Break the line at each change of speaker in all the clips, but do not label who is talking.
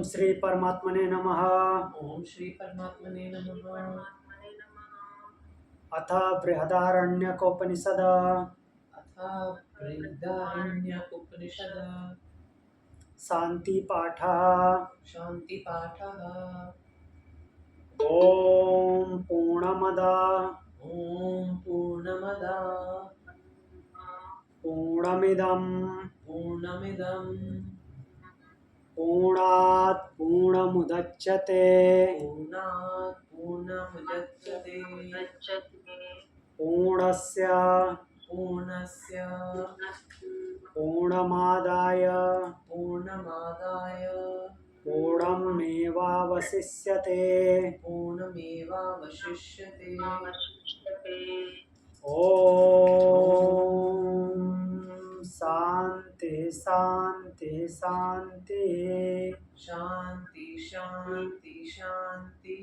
ओम श्री परमात्मने नमः।
ओम श्री परमात्मने नमः।
अथ बृहदारण्यकोपनिषद
अथ बृहदारण्यकोपनिषद
शांति पाठ।
शांति पाठः।
ओम पूर्णमद
ओम पूर्णमदा
पूर्णमिदं
पूर्णमिदं
पूर्णात् पूर्णमुदच्यते
पूर्णात् पूर्णमुदच्यते
पूर्णस्य
पूर्णस्य
पूर्णमादाय
पूर्णमादाय
पूर्णमेवावशिष्यते।
पूर्णमेवावशिष्यते।
ओम शांति शांति शांति।
शांति शांति शांति।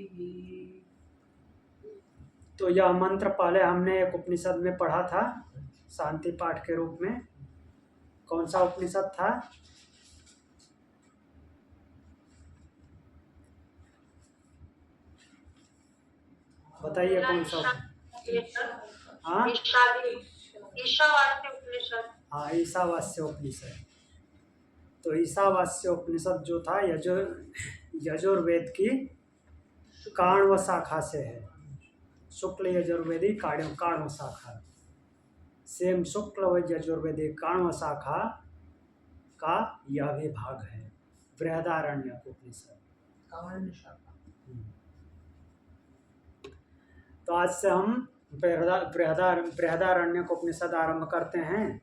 तो यह मंत्र पहले हमने एक उपनिषद में पढ़ा था शांति पाठ के रूप में। कौन सा उपनिषद था? बताइए कौन सा? हाँ,
ईशावास्य उपनिषद।
हाँ, ईशावास्य उपनिषद। तो ईशावास्य उपनिषद जो था यजुर्वेद की काण्व शाखा से है। शुक्ल यजुर्वेदी काण्व शाखा। सेम शुक्ल व यजुर्वेदी काण्व शाखा का यह भी भाग है बृहदारण्यक उपनिषद। तो आज से हम बृहदारण्यक उपनिषद आरंभ करते हैं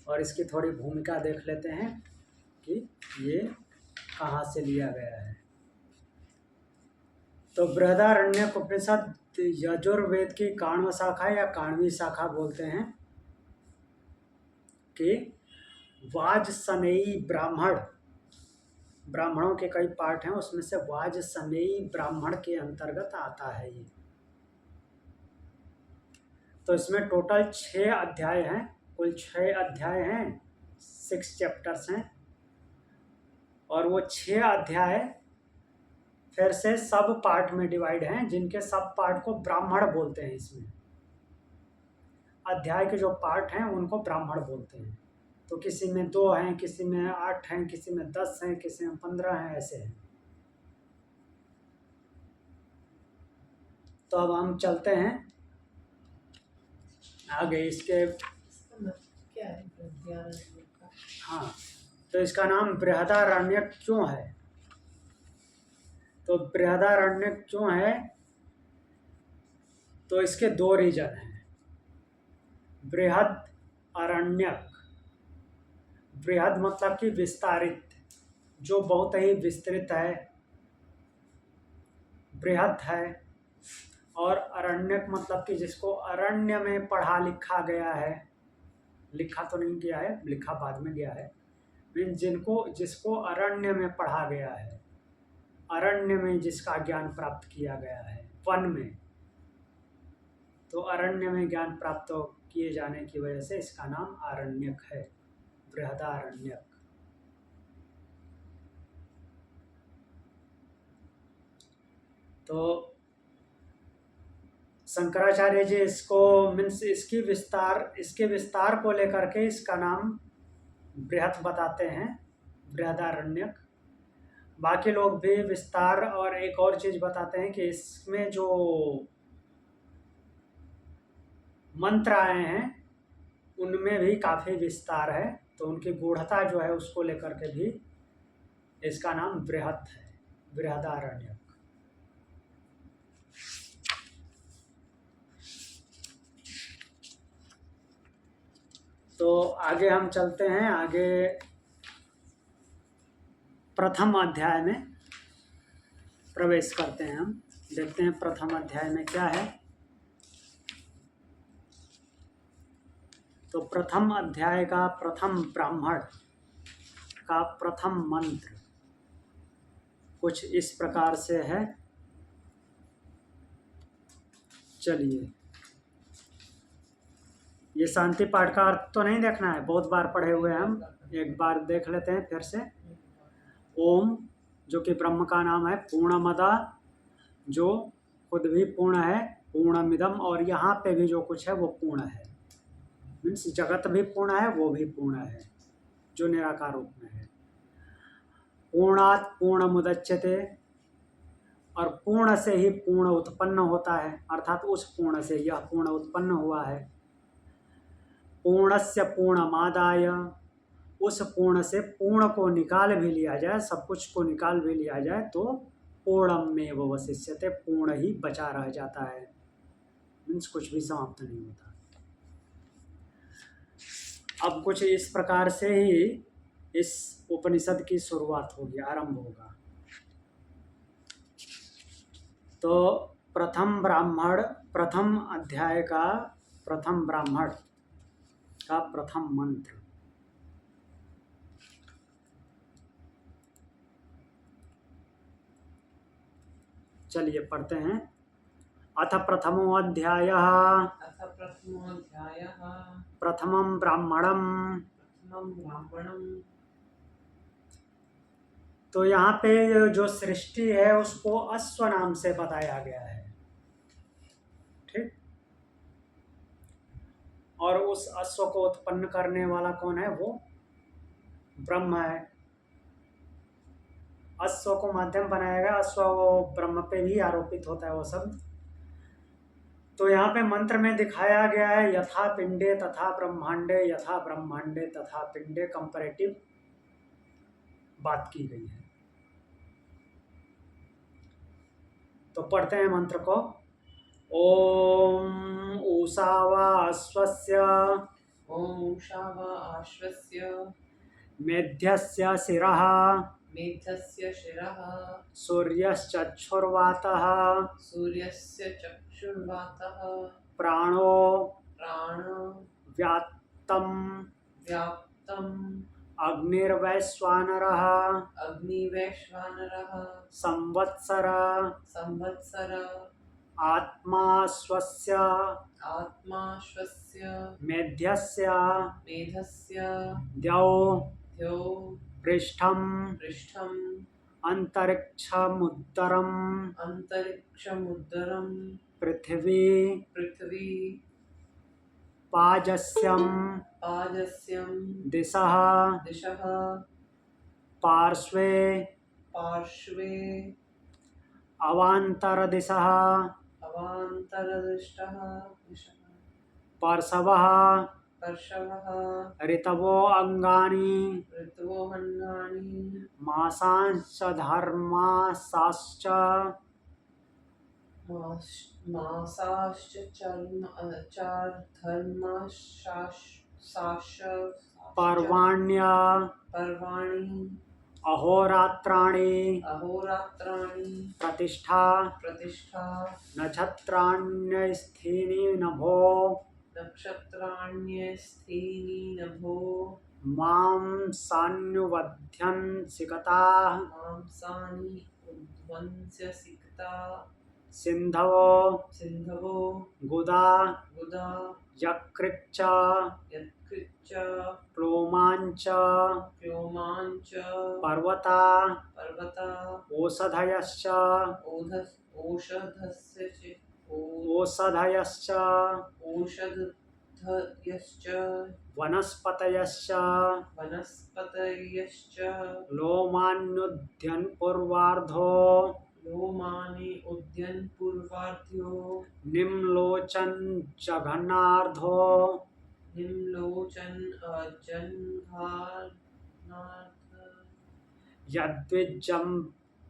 और इसकी थोड़ी भूमिका देख लेते हैं कि ये कहाँ से लिया गया है। तो बृहदारण्यक उपनिषद यजुर्वेद की काण्व शाखा या काण्वी शाखा बोलते हैं कि वाजसनेयी ब्राह्मणों के कई पाठ हैं, उसमें से वाजसनेयी ब्राह्मण के अंतर्गत आता है ये। तो इसमें टोटल 6 अध्याय हैं, कुल 6 अध्याय हैं, 6 चैप्टर्स हैं। और वो 6 अध्याय फिर से सब पाठ में डिवाइड हैं, जिनके सब पाठ को ब्राह्मण बोलते हैं। इसमें अध्याय के जो पाठ हैं उनको ब्राह्मण बोलते हैं। तो किसी में 2 हैं, किसी में 8 हैं, किसी में 10 हैं, किसी में 15 हैं, ऐसे हैं। तो अब हम चलते हैं आगे। इसके
क्या है?
हाँ, तो इसका नाम बृहदारण्यक क्यों है? तो बृहदारण्यक क्यों है? तो इसके 2 रीजन हैं। बृहद अरण्यक, बृहद मतलब कि विस्तारित, जो बहुत ही विस्तृत है, बृहद है। और अरण्यक मतलब कि जिसको अरण्य में पढ़ा लिखा गया है। लिखा तो नहीं गया है, लिखा बाद में गया है। जिसको अरण्य में पढ़ा गया है, अरण्य में जिसका ज्ञान प्राप्त किया गया है, वन में। तो अरण्य में ज्ञान प्राप्त किए जाने की वजह से इसका नाम आरण्यक है, बृहदारण्यक। तो शंकराचार्य जी इसको इसके विस्तार को लेकर के इसका नाम बृहत बताते हैं, बृहदारण्यक। बाकी लोग भी विस्तार और एक और चीज बताते हैं कि इसमें जो मंत्र आए हैं उनमें भी काफी विस्तार है। तो उनकी गूढ़ता जो है उसको लेकर के भी इसका नाम बृहत है, बृहदारण्यक। तो आगे हम चलते हैं। आगे प्रथम अध्याय में प्रवेश करते हैं। हम देखते हैं प्रथम अध्याय में क्या है। तो प्रथम अध्याय का प्रथम ब्राह्मण का प्रथम मंत्र कुछ इस प्रकार से है। चलिए, ये शांति पाठ का अर्थ तो नहीं देखना है, बहुत बार पढ़े हुए हैं हम, एक बार देख लेते हैं फिर से। ओम जो कि ब्रह्म का नाम है, पूर्णमदा जो खुद भी पूर्ण है, पूर्णमिदम, और यहाँ पे भी जो कुछ है वो पूर्ण है। मीन्स जगत भी पूर्ण है, वो भी पूर्ण है, जो निराकार रूप में है। पूर्णात् पूर्णमुदच्यते, और पूर्ण से ही पूर्ण उत्पन्न होता है, अर्थात उस पूर्ण से यह पूर्ण उत्पन्न हुआ है। पूर्णस्य पूर्णमादाय, उस पूर्ण से पूर्ण को निकाल भी लिया जाए, सब कुछ को निकाल भी लिया जाए तो पूर्णमेव अवशिष्यते, पूर्ण ही बचा रह जाता है। मीन्स कुछ भी समाप्त नहीं होता। अब कुछ इस प्रकार से ही इस उपनिषद की शुरुआत होगी, आरंभ होगा। तो प्रथम ब्राह्मण, प्रथम अध्याय का प्रथम ब्राह्मण का प्रथम मंत्र। चलिए पढ़ते हैं। अथ प्रथमो अध्यायः
अथ प्रथमोऽध्यायः
प्रथमं ब्राह्मणम्।
प्रथमं ब्राह्मणम्।
तो यहाँ पे जो सृष्टि है उसको अश्व नाम से बताया गया है, ठीक। और उस अश्व को उत्पन्न करने वाला कौन है? वो ब्रह्म है। अश्व को माध्यम बनाया गया, अश्व वो ब्रह्म पे भी आरोपित होता है वो शब्द। तो यहाँ पे मंत्र में दिखाया गया है यथा पिंडे तथा ब्रह्मांडे, यथा ब्रह्मांडे तथा पिंडे, कंपैरेटिव बात की गई है। तो पढ़ते हैं मंत्र को। ओम ऊषावा अश्वस्य
ॐ उषावा आश्वस्य
मेध्यस्य शिरः
मेधस्य शिरः
सूर्यश्चक्षुर्वातः
सूर्यस्य चक्षुर्वातः
प्राणो
प्राणो
व्यात्तम्
व्याप्तम्
अग्निर्वैश्वानरः
अग्निवैश्वानरः
संवत्सर
संवत्सर
आत्मा स्वस्य
आत्मा स्वस्य
मेध्यस्य
मेधस्य
द्यौ
द्यौ
पृष्ठम्
पृष्ठम्
अंतरिक्षमुत्तरम्
अन्तरिक्षमुदरम्
पृथिवी
पृथ्वी
पाजस्यम्
पाजस्यं
दिशः
दिशः
पार्श्वे
पार्श्वे
अवान्तरदिशः
अवान्तरदिष्टः दिशः
पार्श्वः
पर्शवः
ऋतवो अंगानि
ऋतवोऽन्नानि
मासांश्च धर्मासाश्च
मासाश्च चार्धर्मासाश्च
पर्वाण्य
पर्वाणि
अहोरात्राणि
अहोरात्राणि
प्रतिष्ठा
प्रतिष्ठा
नक्षत्राण्यस्थीनि नभो
नक्षत्राण्यस्थीनि नभो
मां सान्युवध्यन् सिकताः
मांसानि उद्वंस्य सिक्ता
सिन्धवो
सिन्धवो
गुदा
गुदा
यकृच्च
यत्कृच्च
प्लोमाञ्च
व्योमाञ्च
पर्वता
पर्वता
ओषधयश्च
ओषधस्य च
ओषधयश्च
ओषधयश्च
वनस्पतयश्च
वनस्पतयश्च
लोमान्युध्यन् पूर्वार्धो
लोमानि उद्यन् पूर्वार्ध्यो
निम्लोचन् जघनार्धो
निम्लोचन् जह्नार्थ
यद्विज्जिह्वते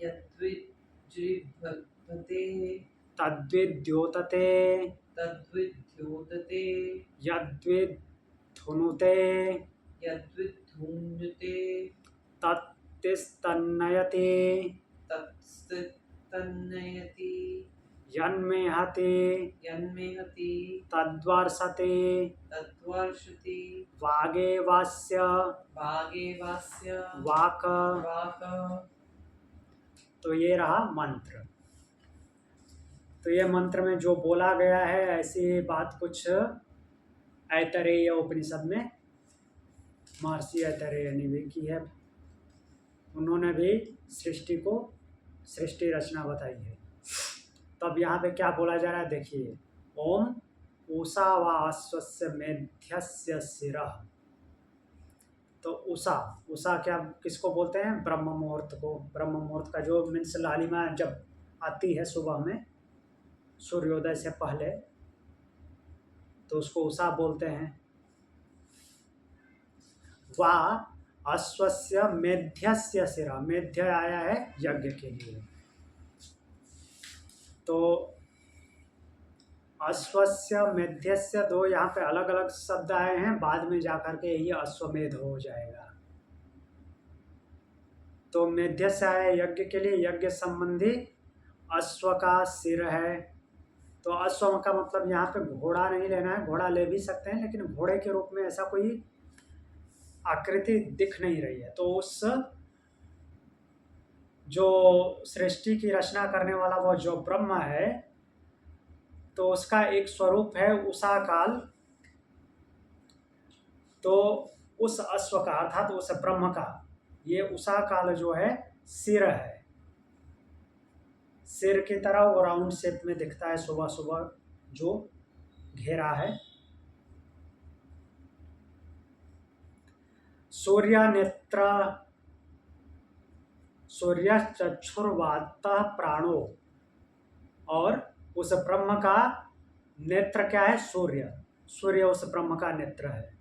यद्विजृम्भते
तद्विद्योतते
तद्विद्योतते
यद्विधुनुते
यद्विधून्यते
तत्तिस्तन्नयति
तत्स्तन्नयति
यन्मेहति
यन्मेहति
तद्वर्षते
तद्वर्षति
वागेवास्य
वागेवास्य
वाक।
वाक।
तो ये रहा मंत्र। तो ये मंत्र में जो बोला गया है ऐसी बात कुछ ऐतरेय उपनिषद में महर्षि ऐतरेय ने भी की है। उन्होंने भी सृष्टि रचना बताई है। तब यहाँ पे क्या बोला जा रहा है देखिए, ओम उषा व अश्वस्य मेध्यस्य शिरः। तो उषा क्या किसको बोलते हैं? ब्रह्म मुहूर्त को। ब्रह्म मुहूर्त का जो मीन्स लालिमा जब आती है सुबह में सूर्योदय से पहले, तो उसको उषा बोलते हैं। वा अश्वस्य मेध्यस्य शिरा, मेध्य आया है यज्ञ के लिए। तो अश्वस्य मेध्यस्य दो यहाँ पे अलग अलग शब्द आए हैं, बाद में जाकर के यही अश्वमेध हो जाएगा। तो मेध्यस्य आया यज्ञ के लिए, यज्ञ संबंधी अश्व का सिर है। तो अश्व का मतलब यहाँ पे घोड़ा नहीं लेना है, घोड़ा ले भी सकते हैं लेकिन घोड़े के रूप में ऐसा कोई आकृति दिख नहीं रही है। तो उस जो सृष्टि की रचना करने वाला वो जो ब्रह्म है, तो उसका एक स्वरूप है उषा काल। तो उस अश्व का अर्थात उस ब्रह्म का ये उषा काल जो है सिर है। सिर की तरह वो राउंड शेप में दिखता है सुबह सुबह जो घेरा है। सूर्य नेत्र सूर्य चक्षुर्वातः प्राणो, और उस ब्रह्म का नेत्र क्या है? सूर्य। सूर्य उस ब्रह्म का नेत्र है।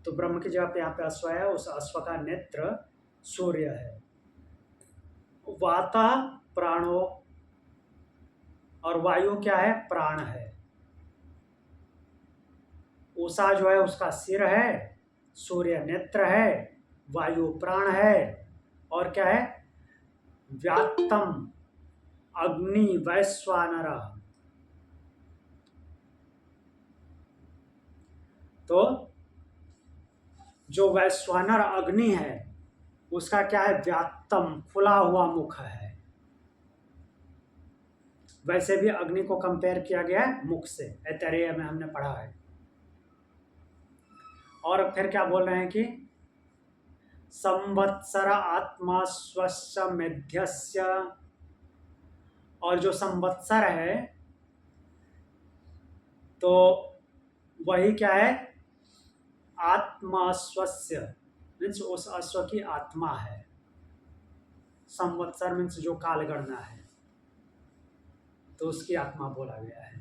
तो ब्रह्म की जगह पे यहाँ पे अश्व है, उस अश्व का नेत्र सूर्य है। वातः प्राणो, और वायु क्या है? प्राण है। उषा जो है उसका सिर है, सूर्य नेत्र है, वायु प्राण है, और क्या है? व्यात्तम अग्नि वैश्वानर। तो जो वैश्वानर अग्नि है उसका क्या है? व्यात्तम खुला हुआ मुख है। वैसे भी अग्नि को कंपेयर किया गया है मुख से, ऐतरेय में हमने पढ़ा है। और फिर क्या बोल रहे हैं कि संवत्सर आत्मा स्वस्य मेध्यस्य, और जो संवत्सर है तो वही क्या है? आत्मा स्वस्य मीन्स उस अश्व की आत्मा है। संवत्सर मीन्स जो कालगणना है, तो उसकी आत्मा बोला गया है।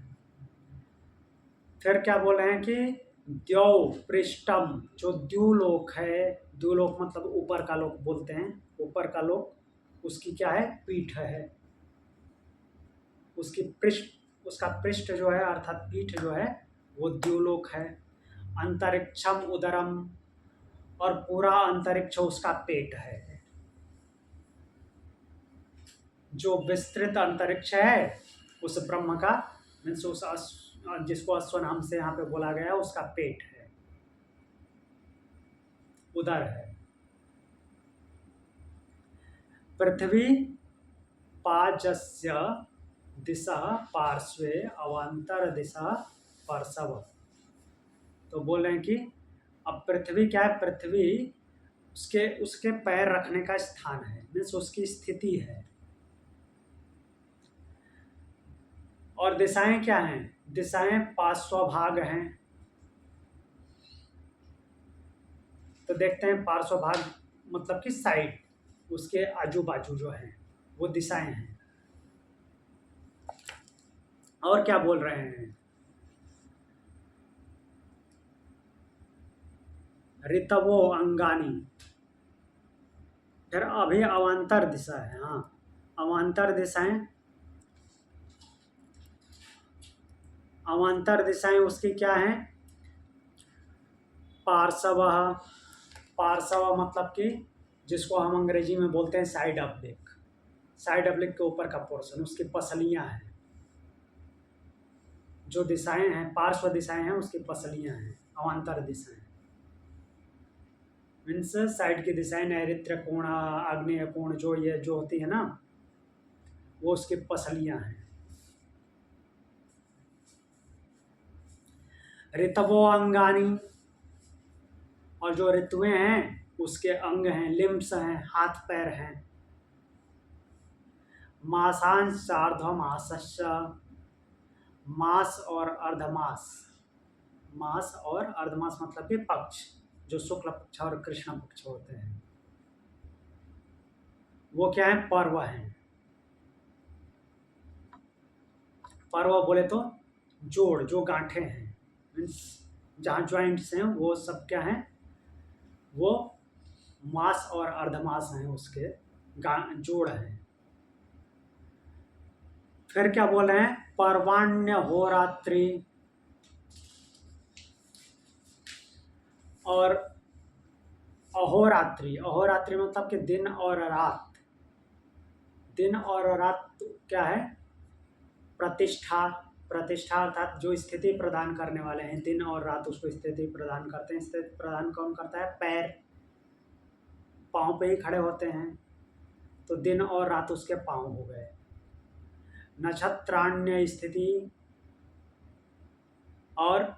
फिर क्या बोल रहे हैं कि द्यौ पृष्ठम, जो द्युलोक है, द्युलोक मतलब ऊपर का लोक बोलते हैं, ऊपर का लोक, उसकी क्या है? पीठ है। उसकी उसका पृष्ठ जो है अर्थात पीठ जो है वो द्युलोक है। अंतरिक्षम उदरम, और पूरा अंतरिक्ष उसका पेट है। जो विस्तृत अंतरिक्ष है उस ब्रह्म का मीन्स उस जिसको अश्व नाम से यहाँ पे बोला गया है उसका पेट है, उदर है। पृथ्वी पाजस्य दिशा पार्श्वे अवांतर दिशा पार्श्व। तो बोल रहे हैं कि अब पृथ्वी क्या है? पृथ्वी उसके पैर रखने का स्थान है, मीन्स उसकी स्थिति है। और दिशाएं क्या हैं? दिशाएं पार्श्वभाग हैं। तो देखते हैं पार्श्वभाग मतलब कि साइड, उसके आजू बाजू जो हैं वो दिशाएं हैं। और क्या बोल रहे हैं? ऋतवो अंगानी, फिर अभी अवांतर दिशा है। हाँ, अवांतर दिशाएं, अवांतर दिशाएं उसकी क्या हैं? पार्श्व, पार्श्व मतलब कि जिसको हम अंग्रेजी में बोलते हैं साइड ऑब्लिक। साइड ऑब्लिक के ऊपर का पोर्शन उसकी पसलियां हैं। जो दिशाएं हैं पार्श्व दिशाएं हैं उसकी पसलियां हैं। अवांतर दिशाएं मीन्स साइड की दिशाएं, नैऋत्य कोण, आग्नेय कोण, जो ये जो होती है ना, वो उसकी पसलियां हैं। ऋतवो अंगानी, और जो ऋतुएं हैं उसके अंग हैं, लिम्स हैं, हाथ पैर हैं। मासांश अर्धमासश्च, मास और अर्धमास। मास और अर्धमास मतलब कि पक्ष, जो शुक्ल पक्ष और कृष्ण पक्ष होते हैं, वो क्या है? पर्व हैं। पर्व बोले तो जोड़, जो गांठें हैं, मीन्स जहाँ ज्वाइंट्स हैं, वो सब क्या हैं? वो मास और अर्धमास हैं, उसके जोड़ हैं। फिर क्या बोल रहे हैं? पर्वाण्य होरात्रि और अहोरात्रि। अहोरात्रि मतलब कि दिन और रात। दिन और रात क्या है? प्रतिष्ठा। प्रतिष्ठा अर्थात जो स्थिति प्रदान करने वाले हैं, दिन और रात उसको स्थिति प्रदान करते हैं। स्थिति प्रदान कौन करता है? पैर, पाँव पे ही खड़े होते हैं, तो दिन और रात उसके पाँव हो गए। नक्षत्राण्य स्थिति, और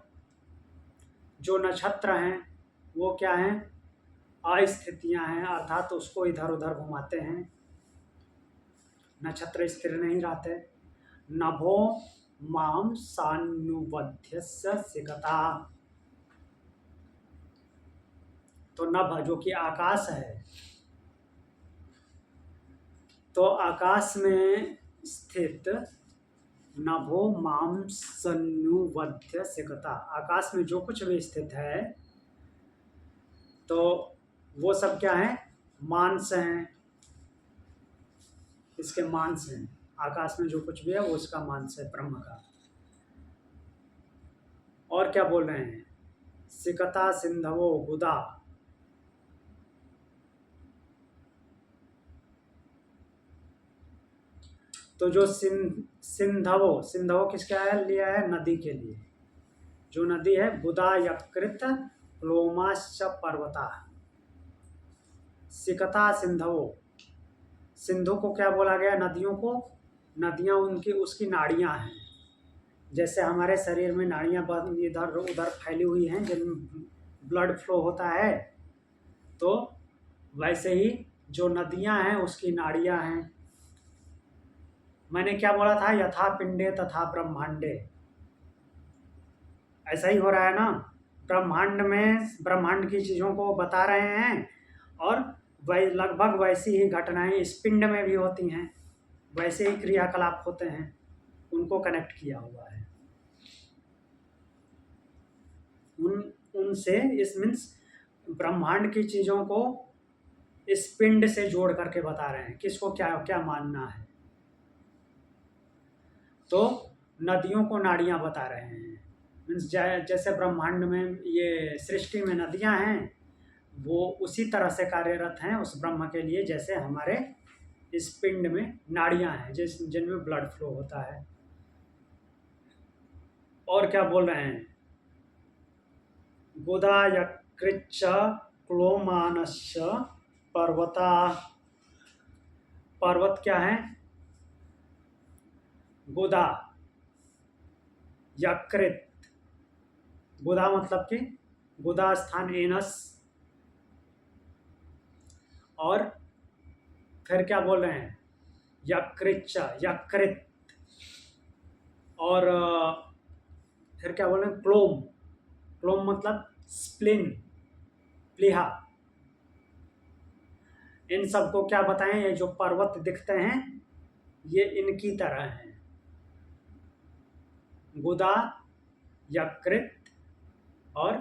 जो नक्षत्र हैं वो क्या हैं? अस्थितियां हैं, अर्थात उसको इधर उधर घुमाते हैं, नक्षत्र स्थिर नहीं रहते। नभो माम सानुबध्यस्य सिकता। तो नभ जो कि आकाश है, तो आकाश में स्थित नभो माम सन्नुबध्य सिकता, आकाश में जो कुछ भी स्थित है तो वो सब क्या है? मांस हैं, इसके मांस हैं। आकाश में जो कुछ भी है वो इसका मांस है, ब्रह्म का। और क्या बोल रहे हैं? सिकता सिंधवो गुदा। तो जो सिंधवो, सिंधवो किसका है? लिया है नदी के लिए। जो नदी है, गुदा यकृत लोमाश्च पर्वता। सिकता सिंधवो, सिंधु को क्या बोला गया? नदियों को। नदियां उनकी उसकी नाड़ियां हैं, जैसे हमारे शरीर में नाड़ियां इधर उधर फैली हुई हैं जिनमें ब्लड फ्लो होता है, तो वैसे ही जो नदियां हैं उसकी नाड़ियां हैं। मैंने क्या बोला था? यथा पिंडे तथा ब्रह्मांडे। ऐसा ही हो रहा है ना? ब्रह्मांड में ब्रह्मांड की चीज़ों को बता रहे हैं, और लगभग वैसी ही घटनाएं इस पिंड में भी होती हैं, वैसे ही क्रियाकलाप होते हैं, उनको कनेक्ट किया हुआ है। उनसे इस मीन्स ब्रह्मांड की चीज़ों को इस पिंड से जोड़ करके बता रहे हैं, किसको क्या क्या मानना है। तो नदियों को नाड़ियाँ बता रहे हैं, मीन्स जैसे ब्रह्मांड में ये सृष्टि में नदियाँ हैं, वो उसी तरह से कार्यरत हैं उस ब्रह्म के लिए, जैसे हमारे इस पिंड में नाड़ियाँ हैं जिनमें ब्लड फ्लो होता है। और क्या बोल रहे हैं? गुदा यकृच्च क्लोमानश्च पर्वता। पर्वत क्या है? गुदा यकृत। गुदा मतलब कि गुदा स्थान एनस, और फिर क्या बोल रहे हैं? यकृच्च, यकृत, और फिर क्या बोल रहे हैं? क्लोम। क्लोम मतलब स्प्लिन, प्लीहा। इन सबको क्या बताएं? ये जो पर्वत दिखते हैं ये इनकी तरह हैं, गुदा, यकृत और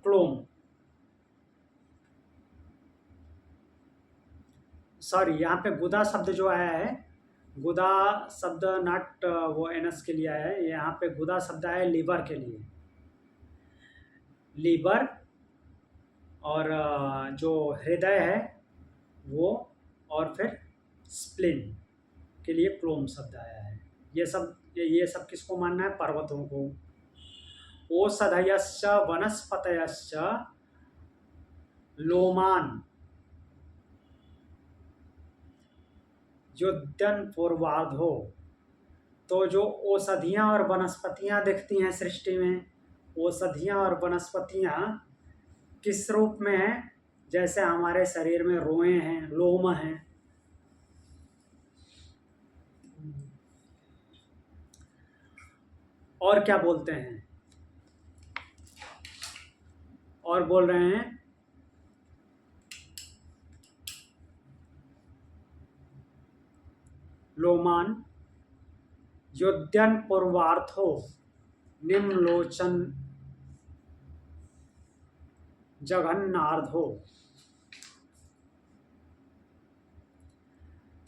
क्लोम। सॉरी, यहाँ पे गुदा शब्द जो आया है, गुदा शब्द नॉट वो एनस के लिए आया है, यहाँ पे गुदा शब्द आया है लीवर के लिए। लीवर और जो हृदय है वो, और फिर स्प्लिन के लिए क्लोम शब्द आया है। ये सब किसको मानना है? पर्वतों को। ओषधयश्च वनस्पतयश्च लोमान युद्धन पूर्वाधो। तो जो औषधियाँ और वनस्पतियाँ दिखती हैं सृष्टि में, औषधियाँ और वनस्पतियाँ किस रूप में हैं? जैसे हमारे शरीर में रोएं हैं, लोम हैं। और क्या बोलते हैं? और बोल रहे हैं लोमान योद्यन पूर्वार्थो निम्नलोचन जघन्नार्धो।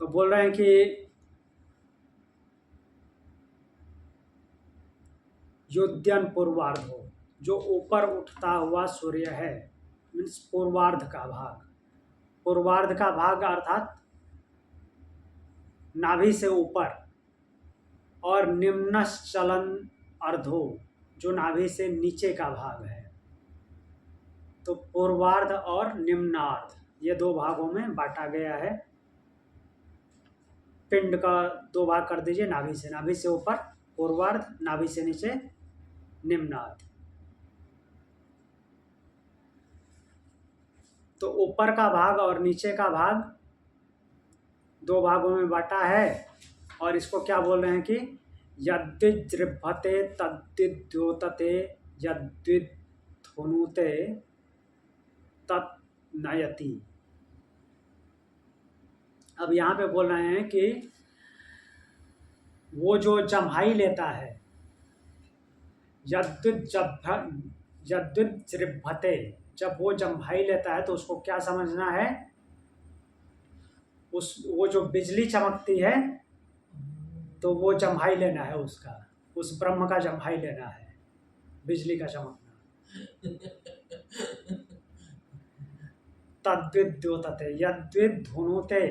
तो बोल रहे हैं कि योद्यन पूर्वार्धो, जो ऊपर उठता हुआ सूर्य है, मीन्स पूर्वार्ध का भाग। पूर्वार्ध का भाग अर्थात नाभि से ऊपर, और निम्नश्चलन अर्धो, जो नाभि से नीचे का भाग है। तो पूर्वार्ध और निम्नार्ध ये दो भागों में बांटा गया है। पिंड का दो भाग कर दीजिए, नाभि से ऊपर पूर्वार्ध, नाभि से नीचे निम्नार्ध। तो ऊपर का भाग और नीचे का भाग दो भागों में बांटा है। और इसको क्या बोल रहे हैं कि यद्विजृंभते तद्विद्योतते यद्विधुनुते तत्नयति। अब यहाँ पे बोल रहे हैं कि वो जो जम्हाई लेता है, यद्विजृंभते, जब वो जम्हाई लेता है तो उसको क्या समझना है? वो जो बिजली चमकती है तो वो जम्हाई लेना है उसका, उस ब्रह्म का जम्हाई लेना है, बिजली का चमकना। तद्विद्योतते यद्विधुनुते,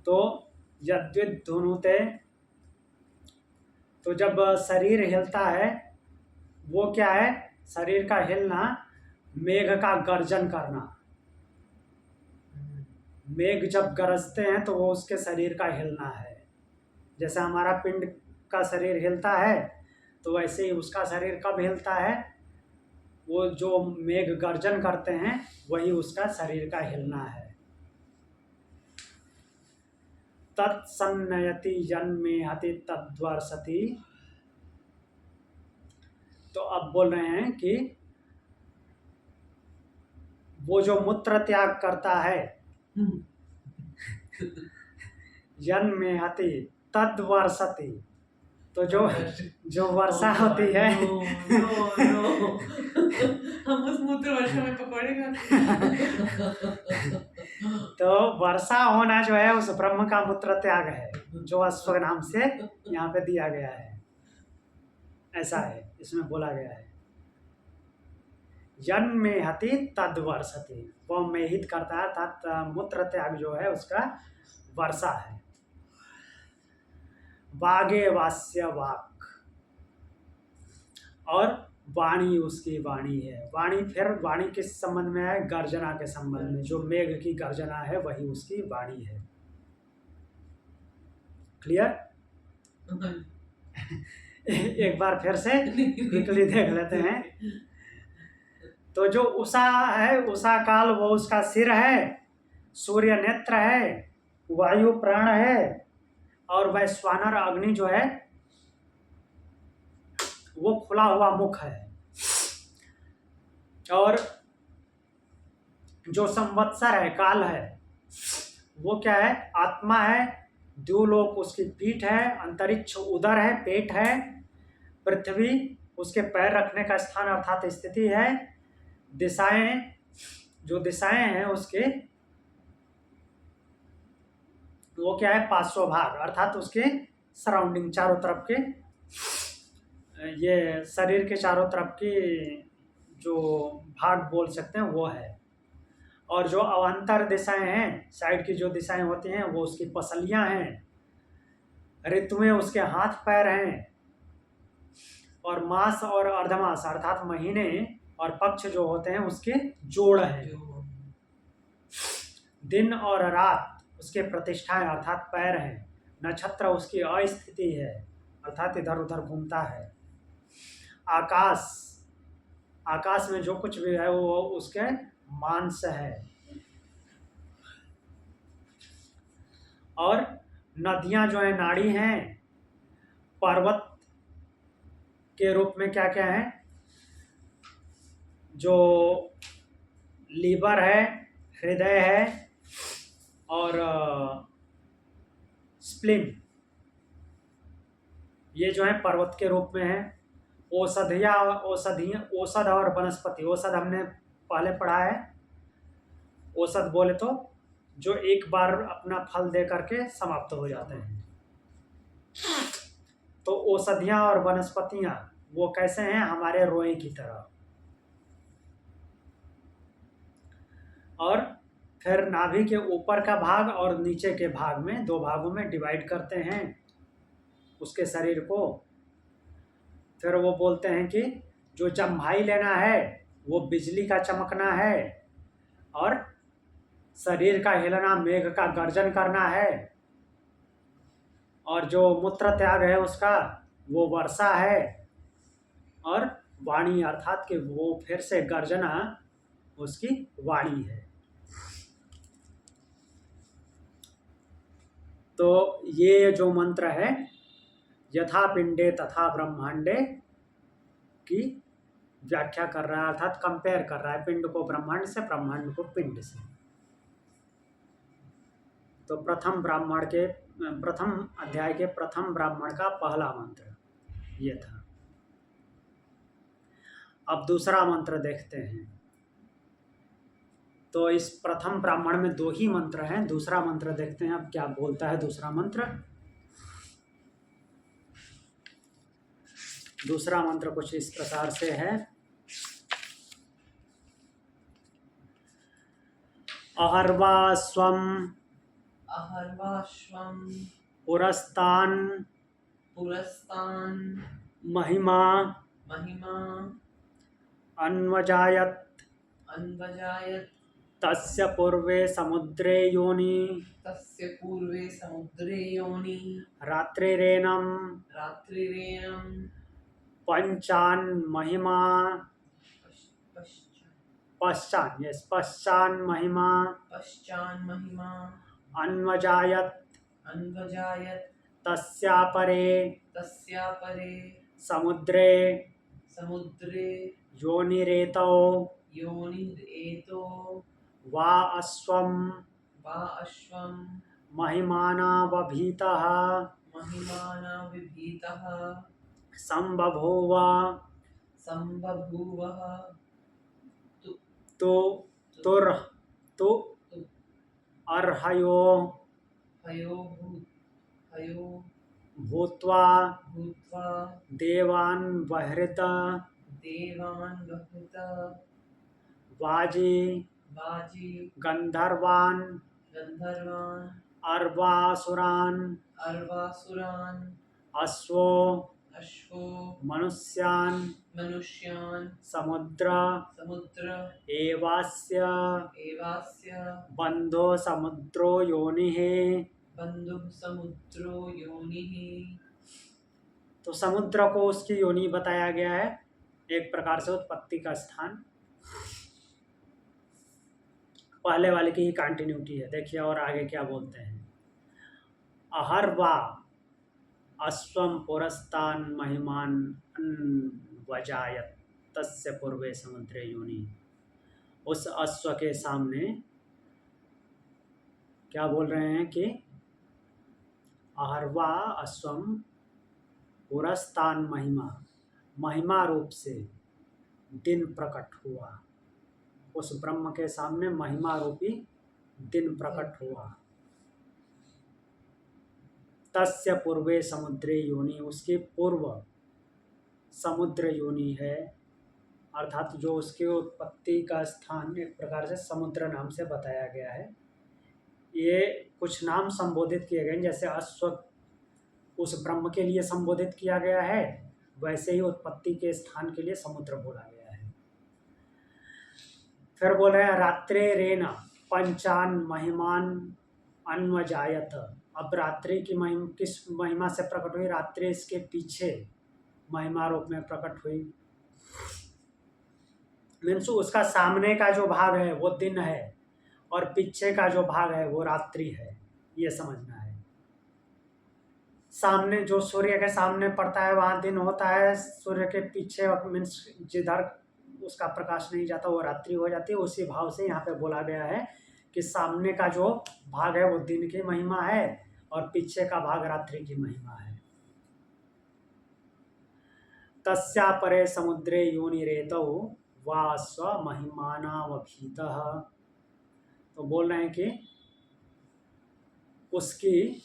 तो यद्विधुनुते, तो जब शरीर हिलता है वो क्या है? शरीर का हिलना, मेघ का गर्जन करना। मेघ जब गरजते हैं तो वो उसके शरीर का हिलना है। जैसे हमारा पिंड का शरीर हिलता है तो वैसे ही उसका शरीर कब हिलता है? वो जो मेघ गर्जन करते हैं वही उसका शरीर का हिलना है। तत्सन्नयति जन्मेहति तद्वर्षति। तो अब बोल रहे हैं कि वो जो मूत्र त्याग करता है, जन्मेहति तद्वर्षति, तो जो वर्षा होती है
हम उस मूत्र वर्षा में पकौड़े खाते।
तो वर्षा होना जो है उस ब्रह्म का मूत्र त्याग है, जो अश्व नाम से यहाँ पे दिया गया है। ऐसा है, इसमें बोला गया है जन्मेहति तद्वर्षति, वो मेहित करता है, अर्थात मूत्र त्याग जो है उसका वर्षा है। वागे वास्य वाक, और वाणी उसकी वाणी है। वाणी, फिर वाणी किस संबंध में है? गर्जना के संबंध में। जो मेघ की गर्जना है वही उसकी वाणी है। क्लियर? एक बार फिर से क्विकली देख लेते हैं। तो जो उषा है, उषा काल, वो उसका सिर है, सूर्य नेत्र है, वायु प्राण है, और वैश्वानर अग्नि जो है वो खुला हुआ मुख है। और जो संवत्सर है, काल है, वो क्या है? आत्मा है। द्युलोक उसकी पीठ है, अंतरिक्ष उदर है, पेट है, पृथ्वी उसके पैर रखने का स्थान अर्थात स्थिति है, दिशाएं, जो दिशाएं हैं उसके, वो क्या है? पांचों भाग, अर्थात उसके सराउंडिंग, चारों तरफ के, ये शरीर के चारों तरफ की जो भाग बोल सकते हैं वो है। और जो अवान्तर दिशाएं हैं, साइड की जो दिशाएं होती हैं, वो उसकी पसलियां हैं, ऋतुएं उसके हाथ पैर हैं, और मास और अर्धमास अर्थात महीने और पक्ष जो होते हैं उसके जोड़ हैं। दिन और रात उसके प्रतिष्ठाएं अर्थात पैर हैं। नक्षत्र उसकी अस्थिति है, अर्थात इधर उधर घूमता है। आकाश, आकाश में जो कुछ भी है वो उसके मांस है। और नदियां जो है नाड़ी हैं, पर्वत के रूप में क्या क्या है, जो लीवर है, हृदय है और स्प्लीन, ये जो है पर्वत के रूप में है। औषध और वनस्पति, औषध हमने पहले पढ़ा है। औषध बोले तो जो एक बार अपना फल दे करके समाप्त हो जाते हैं। तो औषधियां और वनस्पतियां वो कैसे हैं, हमारे रोए की तरह। और फिर नाभि के ऊपर का भाग और नीचे के भाग में, दो भागों में डिवाइड करते हैं उसके शरीर को। फिर वो बोलते हैं कि जो जम्भाई लेना है वो बिजली का चमकना है, और शरीर का हिलना मेघ का गर्जन करना है, और जो मूत्र त्याग है उसका वो वर्षा है, और वाणी अर्थात कि वो फिर से गर्जना उसकी वाणी है। तो ये जो मंत्र है यथा पिंडे तथा ब्रह्मांडे की व्याख्या कर रहा है, अर्थात कंपेयर कर रहा है पिंड को ब्रह्मांड से, ब्रह्मांड को पिंड से। तो प्रथम अध्याय के प्रथम ब्राह्मण का पहला मंत्र ये था। अब दूसरा मंत्र देखते हैं। तो इस प्रथम ब्राह्मण में दो ही मंत्र हैं, दूसरा मंत्र देखते हैं अब क्या बोलता है दूसरा मंत्र। दूसरा मंत्र कुछ इस प्रकार से है। अहर्वास्वम पुरस्तान महिमा अन्वजायत तस्य पूर्वे समुद्रे योनि रात्रिरेनम पंचान महिमा पश्चान महिमा अन्वजायत तस्यापरे समुद्रे योनिरेतो वा अश्वम महिमानावभीतः संबभूव तो अर्हयो भूत्वा देवान् बहृत वाजी गंधर्वान् अर्वासुरान् अश्वो मनुष्यान् समुद्र एवास्य बंधो समुद्रो योनिः। तो समुद्र को उसकी योनि बताया गया है, एक प्रकार से उत्पत्ति का स्थान। पहले वाले की ही कंटिन्यूटी है। देखिए और आगे क्या बोलते हैं। अहर्वा अश्वम पुरस्तान महिमान वजायत तस्य पूर्वे समुद्रे योनि। उस अश्व के सामने क्या बोल रहे हैं कि अहर्वा अश्वम पुरस्तान महिमा रूप से दिन प्रकट हुआ। उस ब्रह्म के सामने महिमा रूपी दिन प्रकट हुआ। तस्य पूर्वे समुद्रे योनि, उसके पूर्व समुद्र योनि है, अर्थात जो उसकी उत्पत्ति का स्थान एक प्रकार से समुद्र नाम से बताया गया है। ये कुछ नाम संबोधित किए गए, जैसे अश्व उस ब्रह्म के लिए संबोधित किया गया है, वैसे ही उत्पत्ति के स्थान के लिए समुद्र बोला गया है। फिर बोल रहे हैं रात्रे रेना पंचान महिमान अन्वजायत। अब रात्रि की किस महिमा से प्रकट हुई? रात्रि इसके पीछे महिमा रूप में प्रकट हुई। मीन्स उसका सामने का जो भाग है वो दिन है और पीछे का जो भाग है वो रात्रि है, ये समझना है। सामने जो सूर्य के सामने पड़ता है वहाँ दिन होता है, सूर्य के पीछे मीन्स जिधर उसका प्रकाश नहीं जाता वो रात्रि हो जाती है। उसी भाव से यहाँ पे बोला गया है कि सामने का जो भाग है वो दिन की महिमा है और पीछे का भाग रात्रि की महिमा है। तस्या परे समुद्रे योनिरेतौ वा स्व महिमानावभीतः। तो बोल रहे हैं कि उसकी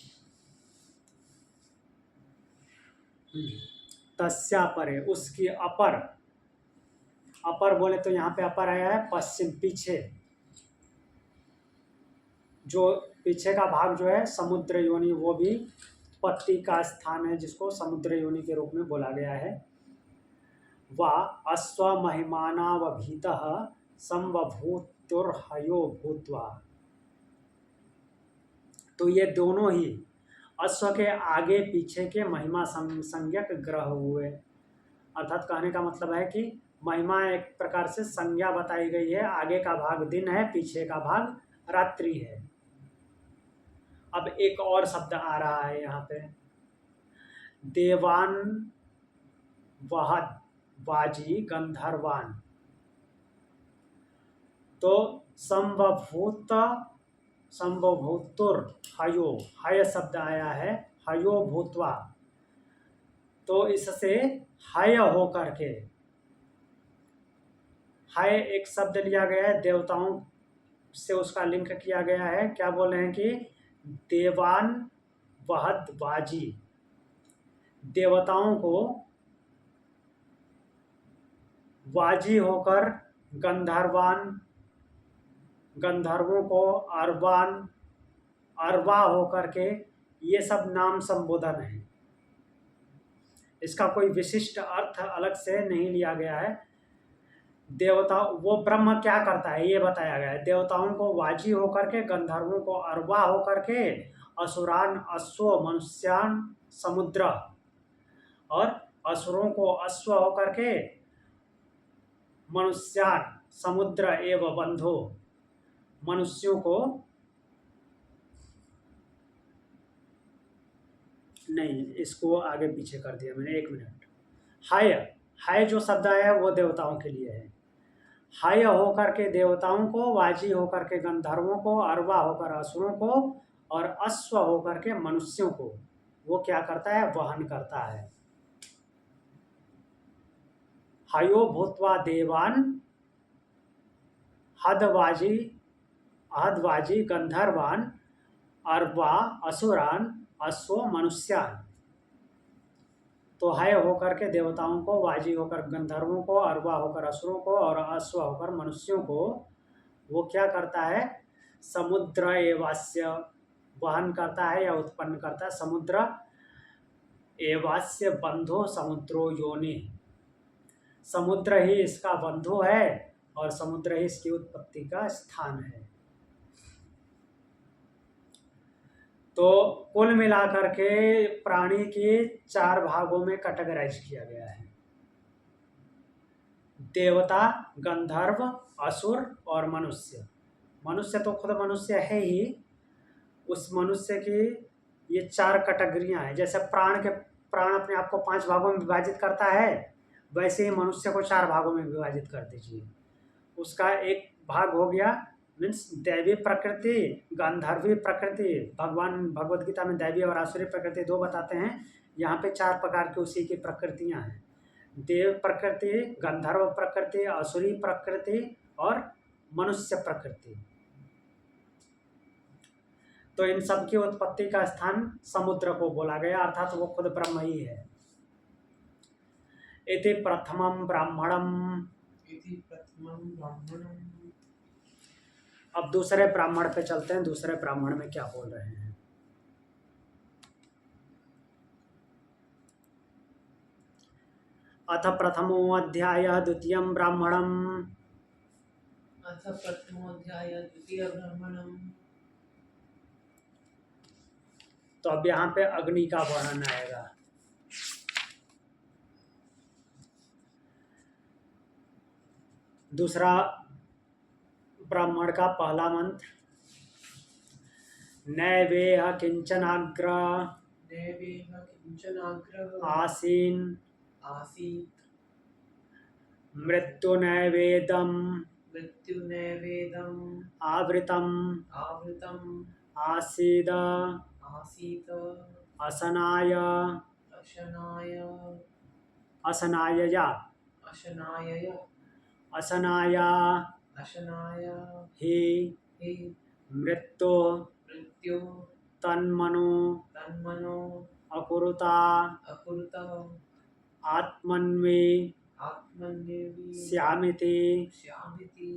तस्या परे, उसकी अपर, अपर बोले तो यहाँ पे अपर आया है पश्चिम, पीछे, जो पीछे का भाग जो है समुद्र योनि, वो भी पत्ती का स्थान है जिसको समुद्र योनि के रूप में बोला गया है। वा अश्व महिमानावभीतः संवभूतुर्हयो भूत्वा। तो ये दोनों ही अश्व के आगे पीछे के महिमा संज्ञक ग्रह हुए। अर्थात कहने का मतलब है कि महिमा एक प्रकार से संज्ञा बताई गई है, आगे का भाग दिन है, पीछे का भाग रात्रि है। अब एक और शब्द आ रहा है यहाँ पे, देवान वहद वाजी गंधर्वान। तो संवभूतुर हयो, हय शब्द आया है, हयो भूतवा। तो इससे हय हो करके, हय एक शब्द लिया गया है, देवताओं से उसका लिंक किया गया है। क्या बोल रहे हैं कि देवान वहद वाजी, देवताओं को वाजी होकर गंधर्वान, गंधर्वों को अरवान, अरवा होकर के, ये सब नाम संबोधन है। इसका कोई विशिष्ट अर्थ अलग से नहीं लिया गया है। देवता, वो ब्रह्म क्या करता है ये बताया गया है। देवताओं को वाजी होकर के, गंधर्वों को अरवा होकर के, असुरान अश्व मनुष्यान समुद्र, और असुरों को अश्व होकर के, मनुष्यान समुद्र एवं बंधो, मनुष्यों को, नहीं इसको आगे पीछे कर दिया मैंने, एक मिनट। हाय, हाय जो शब्द आया वो देवताओं के लिए है। हाय होकर के देवताओं को, वाजी होकर के गंधर्वों को, अरवा होकर असुरों को, और अश्व होकर के मनुष्यों को वो क्या करता है, वहन करता है। हयो भूतवा देवान हदवाजी, अहदवाजी गंधर्वान अरवा असुरान अश्व मनुष्यान। तो हय होकर के देवताओं को, वाजी होकर गंधर्वों को, अरवा होकर असुरों को, और अश्व होकर मनुष्यों को वो क्या करता है, समुद्र एवास्य वहन करता है या उत्पन्न करता है। समुद्र एवास्य बंधो समुद्रो योनि, समुद्र ही इसका बंधु है और समुद्र ही इसकी उत्पत्ति का स्थान है। तो कुल मिलाकर के प्राणी के 4 भागों में कैटेगराइज किया गया है, देवता, गंधर्व, असुर और मनुष्य। मनुष्य तो खुद मनुष्य है ही, उस मनुष्य की ये 4 कैटेगरियां हैं। जैसे प्राण अपने आप को 5 भागों में विभाजित करता है, वैसे ही मनुष्य को 4 भागों में विभाजित कर दीजिए। उसका एक भाग हो गया मीन्स दैवी प्रकृति, गांधर्वी प्रकृति। भगवान भगवद गीता में दैवी और आसुरी प्रकृति 2 बताते हैं, यहाँ पे 4 प्रकार की उसी की प्रकृतियाँ हैं, देव प्रकृति, गंधर्व प्रकृति, आसुरी प्रकृति और मनुष्य प्रकृति। तो इन सब की उत्पत्ति का स्थान समुद्र को बोला गया, अर्थात वो खुद ब्रह्म ही है। इति प्रथमं ब्राह्मणम। अब दूसरे ब्राह्मण पे चलते हैं, दूसरे ब्राह्मण में क्या बोल रहे हैं। अथ प्रथमो अध्याय द्वितीयं ब्राह्मणम।
अथ प्रथमोऽध्याय द्वितीय ब्राह्मणम।
तो अब यहाँ पे अग्नि का वर्णन आएगा। दूसरा ब्राह्मण का पहला मंत्र, नैवेह किंचनाग्र
नैवेह किंचनाग्रह
आसीन
आसीत्
मृत्युनैवेदम
मृत्युनैवेदम्
आवृतम
आवृतम्
आसीद
आसीत्
असनाय
अशनाय
असनायया
अशनायय
असनाया
अशनाय
हि
हि
मृत्यु
मृत्यु
तन्मनो
तन्मनो
अकुरुता
अकुरुत
आत्मन्वे
आत्मन्येवि
स्यामिति
श्यामिति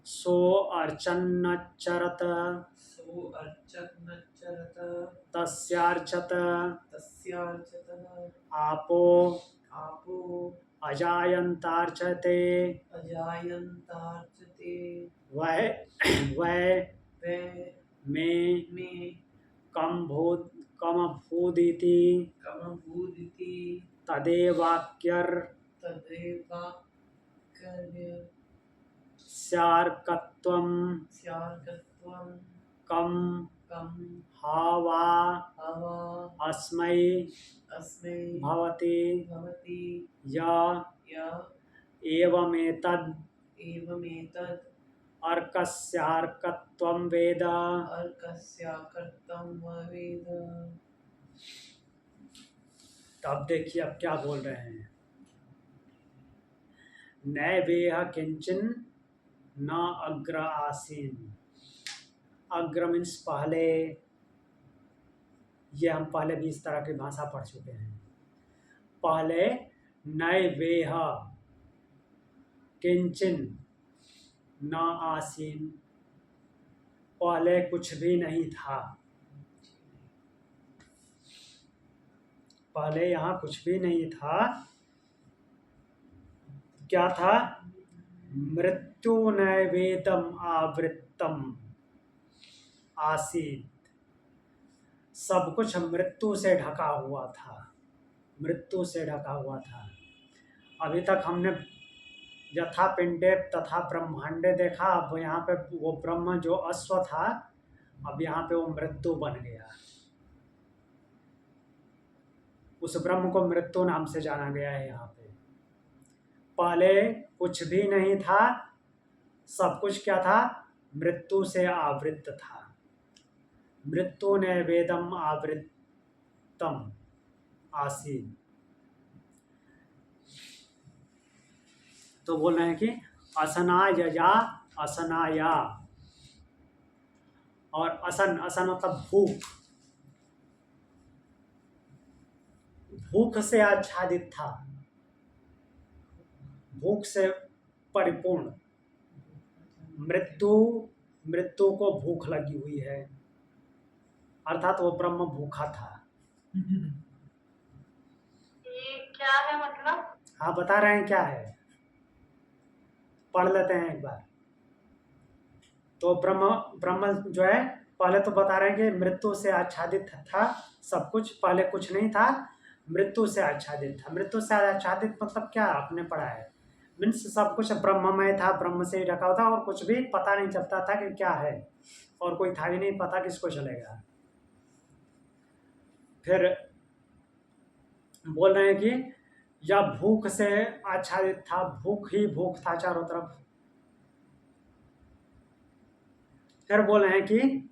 सो अर्चन्नच्चरत
सो अर्चनच्चरत
तस्यार्चत
तस्यार्चतः
आपो
आपो
अजायन्तार्चते
अजायन्तार्चते
वै वै
वे
मे
मे
कमभूदिति
कमभूदिति
तदेवाक्यर
तदेवाक्य
स्यार्कत्वं
स्यार्कत्वं
कम
कं
हावा
हवा
अस्मै
अस्मै
भवति
भवति
य
य
एवमेतद्
एवमेतद्
अर्कस्यार्कत्वं वेद।
अर्कस्याकर्तं वेद।
तो अब देखिए अब क्या बोल रहे हैं, नैवेह किंचन न अग्र आसीन। अग्र मीन्स पहले, ये हम पहले भी इस तरह की भाषा पढ़ चुके हैं। पहले नैवेह किंचन न आसीन, पहले कुछ भी नहीं था। पहले यहाँ कुछ भी नहीं था। क्या था? मृत्यु नैवेदम आवृत्तम आसीत। सब कुछ मृत्यु से ढका हुआ था, मृत्यु से ढका हुआ था। अभी तक हमने यथा पिंडे तथा ब्रह्मांडे देखा। अब यहाँ पे वो ब्रह्म जो अश्व था, अब यहाँ पे वो मृत्यु बन गया। उस ब्रह्म को मृत्यु नाम से जाना गया है। यहाँ पे पहले कुछ भी नहीं था, सब कुछ क्या था? मृत्यु से आवृत था। मृत्यु ने वेदम आवृतम आसीन। तो बोल रहे हैं कि असनायया असनाया, और असन, असन मतलब भूख, भूख से आच्छादित था, भूख से परिपूर्ण। मृत्यु, मृत्यु को भूख लगी हुई है, अर्थात वो ब्रह्म भूखा था।
ये क्या है मतलब?
हाँ बता रहे हैं क्या है, पढ़ लेते हैं एक बार। तो ब्रह्म, ब्रह्म जो है पहले तो बता रहे हैं कि मृत्यु से आच्छादित था सब कुछ। पहले कुछ नहीं था, मृत्यु से आच्छादित था। मृत्यु से आच्छादित मतलब क्या आपने पढ़ा है? मीन्स सब कुछ ब्रह्ममय था, ब्रह्म से ही ढका हुआ था, और कुछ भी पता नहीं चलता था कि क्या है, और कोई था ही नहीं, पता किसको चलेगा। फिर बोल रहे हैं कि यह भूख से आच्छादित था, भूख ही भूख था चारों तरफ। फिर बोल रहे हैं कि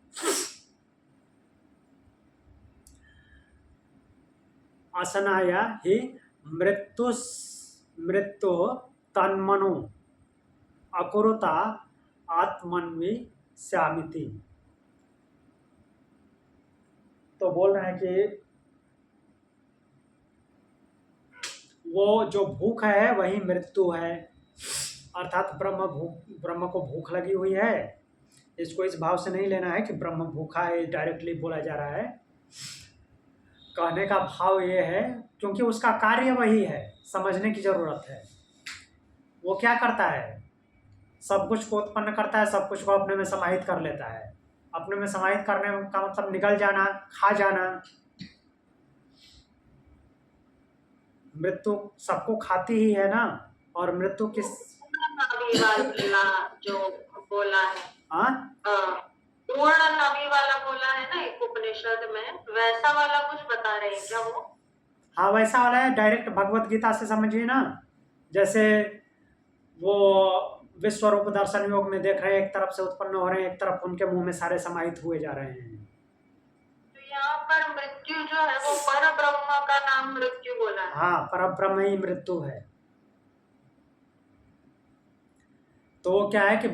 असनाया ही मृत्यु मृत्यु तन्मनो अकुरुता आत्मन्वी श्यामिति। तो बोल रहे हैं कि वो जो भूख है वही मृत्यु है, अर्थात ब्रह्म को भूख लगी हुई है। इसको इस भाव से नहीं लेना है कि ब्रह्म भूखा है, डायरेक्टली बोला जा रहा है। कहने का भाव ये है क्योंकि उसका कार्य वही है, समझने की जरूरत है। वो क्या करता है? सब कुछ को उत्पन्न करता है, सब कुछ को अपने में समाहित कर लेता है। अपने में समाहित करने का मतलब निगल जाना, खा जाना। मृत्यु सबको खाती ही है ना, और मृत्यु किस
नभी वाला जो बोला है,
हाँ
पूर्ण नभी वाला बोला है ना एक उपनिषद में, वैसा वाला कुछ बता रहे हैं क्या वो?
हाँ, वैसा वाला है, डायरेक्ट भगवत गीता से समझिए ना। जैसे वो विश्व रूप दर्शन योग में देख रहे हैं, एक तरफ से उत्पन्न हो रहे हैं, एक तरफ उनके मुंह में सारे समाहित हुए जा रहे हैं।
तो यहाँ पर मृत्यु जो है वो पर ब्रह्म का नाम मृत्यु बोला है।
हाँ, परब्रह्म ही मृत्यु है। तो वो क्या है कि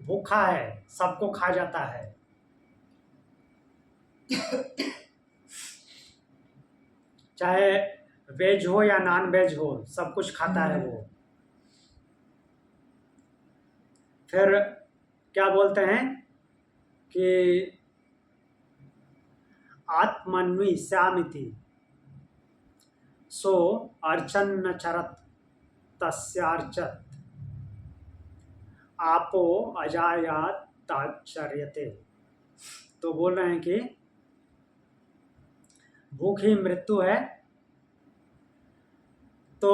भूखा है, सबको खा जाता है। चाहे वेज हो या नॉन वेज हो, सब कुछ खाता है वो। फिर क्या बोलते हैं कि आत्मन्वी स्यामिति सो अर्चन न चरत तस्यार्चत आपो अजायात ताचर्यते। तो बोल रहे हैं कि भूख ही मृत्यु है। तो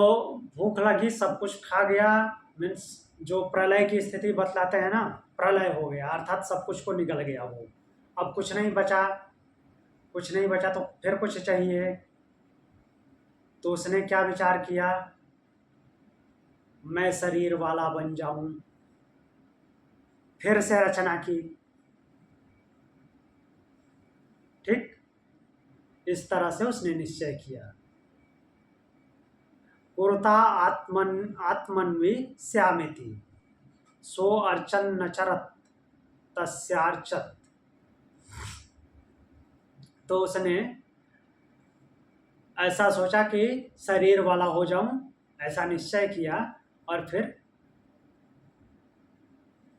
भूख लगी, सब कुछ खा गया, मीन्स जो प्रलय की स्थिति बतलाते हैं ना, प्रलय हो गया अर्थात सब कुछ को निगल गया वो, अब कुछ नहीं बचा। कुछ नहीं बचा तो फिर कुछ चाहिए। तो उसने क्या विचार किया, मैं शरीर वाला बन जाऊं। फिर से रचना की। ठीक, इस तरह से उसने निश्चय किया। पुरता आत्मन्वी स्यामिति सो अर्चन न चरत तस्यार्चत। तो उसने ऐसा सोचा कि शरीर वाला हो जाऊं, ऐसा निश्चय किया। और फिर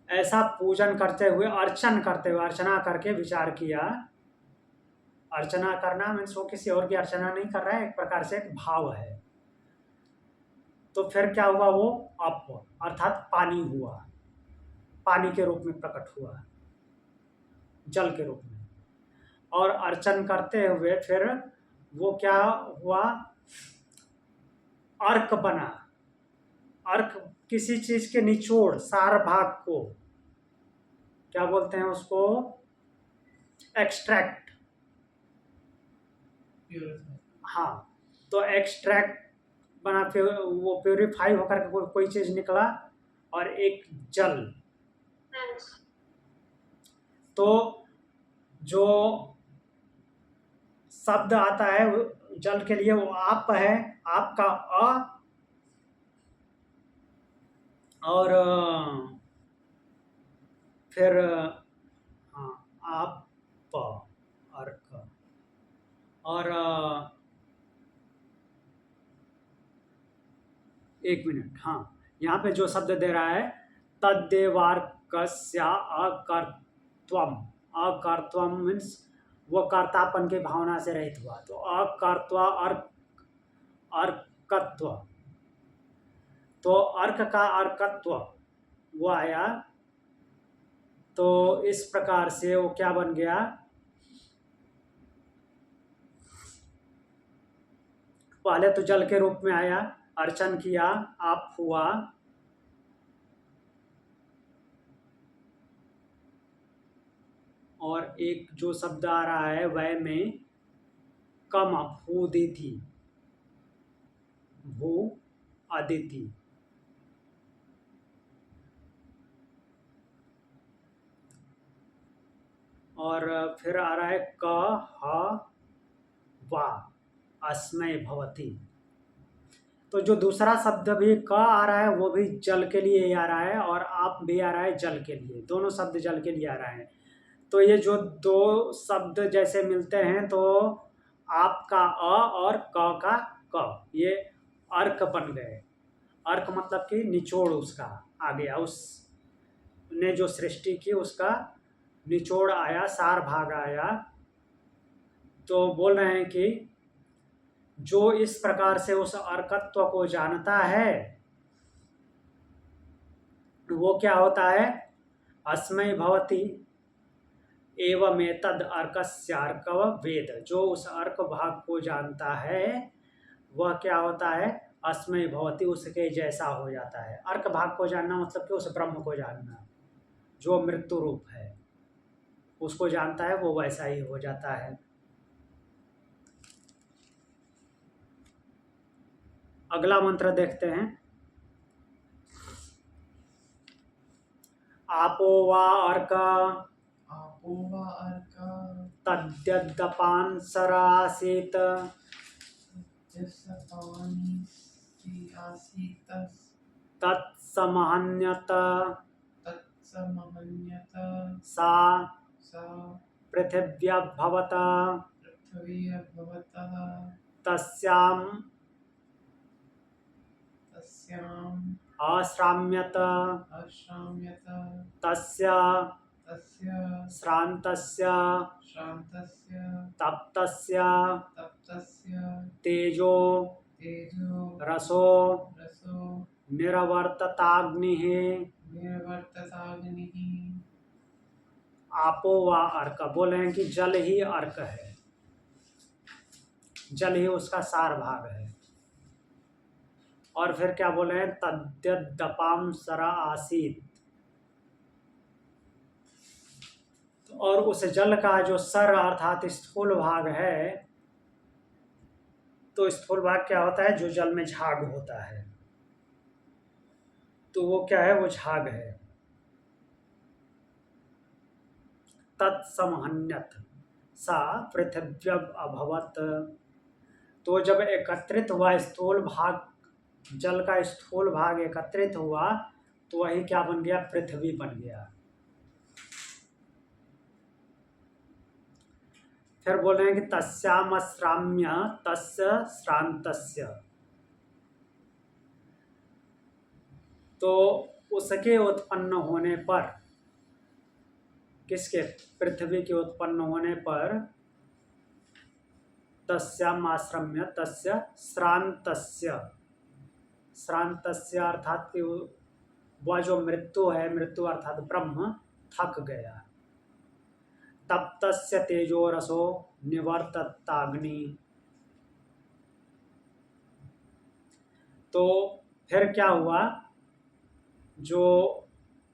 ऐसा पूजन करते हुए, अर्चन करते हुए, अर्चना करके विचार किया। अर्चना करना मीन्स वो किसी और की अर्चना नहीं कर रहा है, एक प्रकार से एक भाव है। तो फिर क्या हुआ, वो अप अर्थात पानी हुआ, पानी के रूप में प्रकट हुआ, जल के रूप में। और अर्चन करते हुए फिर वो क्या हुआ, अर्क बना। अर्क किसी चीज के निचोड़, सार भाग को क्या बोलते हैं, उसको एक्सट्रैक्ट। हाँ, तो एक्सट्रैक्ट बना, वो प्योरीफाई होकर के कोई चीज निकला। और एक जल। तो जो शब्द आता है जल के लिए वो आप है, आपका अ। और फिर हाँ, आप अर्क। और एक मिनट, हाँ, यहाँ पे जो शब्द दे रहा है तद्देवार्कस्या अकर्त्वम। अकर्त्वम मीन्स वो कर्तापन की भावना से रहित हुआ। तो अकर्त्वा अर्कत्व। तो अर्क का अर्कत्व वो आया। तो इस प्रकार से वो क्या बन गया, पहले तो जल के रूप में आया, अर्चन किया, आप हुआ। और एक जो शब्द आ रहा है वह में कम भूदिति, भू अदिति। और फिर आ रहा है क ह वा अस्मय भवति। तो जो दूसरा शब्द भी क आ रहा है वो भी जल के लिए ही आ रहा है, और आप भी आ रहा है जल के लिए। दोनों शब्द जल के लिए आ रहा है। तो ये जो दो शब्द जैसे मिलते हैं, तो आपका अ और क का क, ये अर्क बन गए। अर्क मतलब कि निचोड़ उसका आ गया, उसने जो सृष्टि की उसका निचोड़ आया, सार भाग आया। तो बोल रहे हैं कि जो इस प्रकार से उस अर्कत्व को जानता है वो क्या होता है, अस्मय भवति एवमेतद अर्कस्यार्कव वेद। जो उस अर्क भाग को जानता है वह क्या होता है, अस्मै भवति, उसके जैसा हो जाता है। अर्क भाग को जानना मतलब कि उस ब्रह्म को जानना जो मृत्यु रूप है, उसको जानता है वो वैसा ही हो जाता है। अगला मंत्र देखते हैं। आपो वा अर्क
आपो वा अर्क
तद्यद्दपान्सरासीत्
जसपानि आसीत्
तत्समहन्यत
तत्समहन्यत
सा
सा
पृथिव्यभवत
पृथ्वी भवतः
तस्याम्
तस्याम्
अश्राम्यत
अश्राम्यत
तस्य
तस्य
श्रान्तस्य
श्रान्तस्य
तप्तस्य
तप्तस्य
तेजो
तेजो
रसो
रसो
निरवर्तताग्निः
निर्वर्तताग्निः।
आपो वा अर्क, बोले हैं कि जल ही अर्क है, जल ही उसका सार भाग है। और फिर क्या बोले हैं, तद्यद्दपां सरा आसीत, और उस जल का जो सर अर्थात स्थूल भाग है, तो स्थूल भाग क्या होता है, जो जल में झाग होता है, तो वो क्या है, वो झाग है। तत्समहन्यत सा पृथिव्यब अभवत, तो जब एकत्रित हुआ स्थूल भाग, जल का स्थूल भाग एकत्रित हुआ तो वही क्या बन गया, पृथ्वी बन गया। फिर बोल रहे हैं कि तस्यामश्राम्य तस्य श्रान्तस्य, तो उसके उत्पन्न होने पर, किसके, पृथ्वी के उत्पन्न होने पर, तस्यामाश्रम्य तस्य श्रान्तस्य, श्रान्तस्य अर्थात कि वह जो मृत्यु है, मृत्यु अर्थात ब्रह्म थक गया। तप्तस्य तेजो रसो निवर्तताग्नि, तो फिर क्या हुआ, जो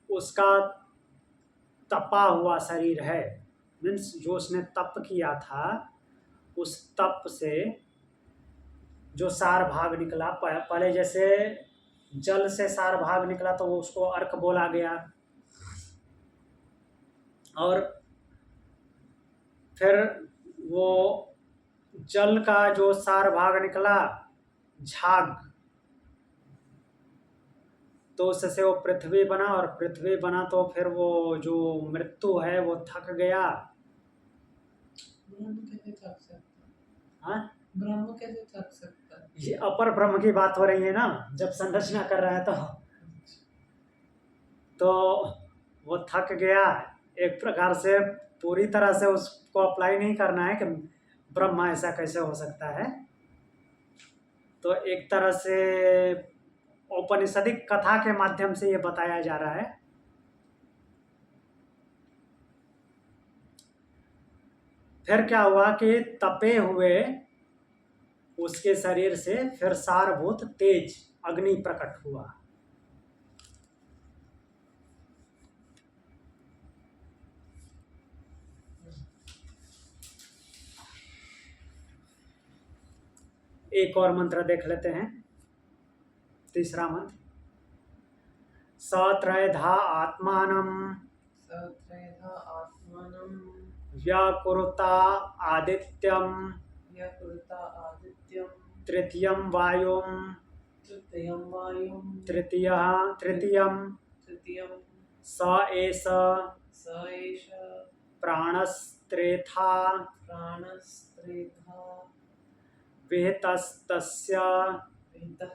उसका तपा हुआ शरीर है, मीन्स जो उसने तप किया था, उस तप से जो सार भाग निकला, पहले जैसे जल से सार भाग निकला तो वो उसको अर्क बोला गया, और फिर वो जल का जो सार भाग निकला झाग, तो उससे वो पृथ्वी बना, और पृथ्वी बना तो फिर वो जो मृत्यु है वो थक गया।
ब्रह्म कैसे थक सकता?
हाँ,
ब्रह्म कैसे थक सकता?
ये अपर ब्रह्म की बात हो रही है ना, जब संरचना कर रहा है तो वो थक गया। एक प्रकार से पूरी तरह से उसको अप्लाई नहीं करना है कि ब्रह्म ऐसा कैसे हो सकता है, तो एक तरह से औपनिषदिक कथा के माध्यम से ये बताया जा रहा है। फिर क्या हुआ कि तपे हुए उसके शरीर से फिर सारभूत तेज अग्नि प्रकट हुआ। एक और मंत्र देख लेते हैं, तीसरा मंत्र। सत्रयधा आत्मानं
सत्रयधा आत्मानं
व्याकुरुता आदित्यं
व्याकुरुता आदित्यं
तृतीयं वायुं
तृतीयं वायुं
तृतीयं
तृतीयं
स एष
स एष
प्राणस्त्रेधा
प्राणस्त्रेधा
विहितस्तस्य
विहितः